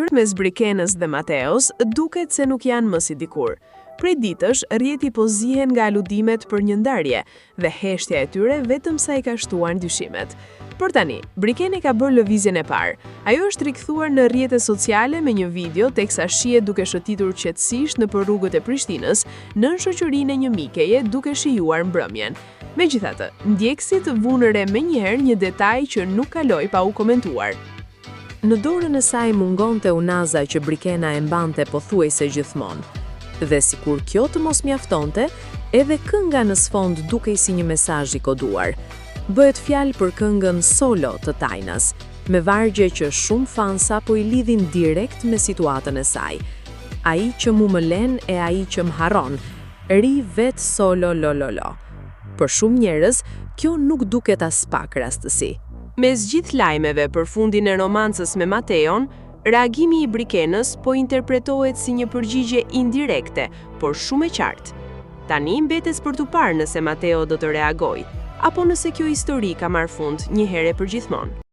lidhur mes Brikenës dhe Mateos duket se nuk janë më si dikur. Prej ditësh, rrjeti po zihen nga aludimet për një ndarje dhe heshtja e tyre vetëm sa I ka shtuar ndyshimet. Por tani, Brikeni ka bërë lëvizjen e parë. Ajo është rikthyer në rrjetet sociale me një video teksa shihet duke shëtitur qetësisht nëpër rrugët e Prishtinës nën shoqërinë e një mikeje duke shijuar mbrëmjen. Megjithatë, ndjekësit vunë re menjëherë një detaj që nuk kaloi pa u komentuar. Në dorën e saj mungonte unaza që Brikena e mbante pothuajse gjithmonë. Dhe sikur kjo të mos mjaftonte, edhe kënga në sfond dukej si një mesazh I koduar. Bëhet fjalë për këngën Solo të Tajnas, me vargje që shumë fansa po I lidhin direkt me situatën e saj. Ai që mu më len e ai që më harron, ri vet solo lololo. Për shumë njerëz, kjo nuk duket as pak rastësi. Mes gjithë lajmeve për fundin e romancës me Mateon, reagimi I Brikenës po interpretohet si një përgjigje indirekte, por shumë e qartë. Tani mbetes për t'u parë nëse Mateo do të reagojë, apo nëse kjo histori ka marrë fund një herë për gjithmonë.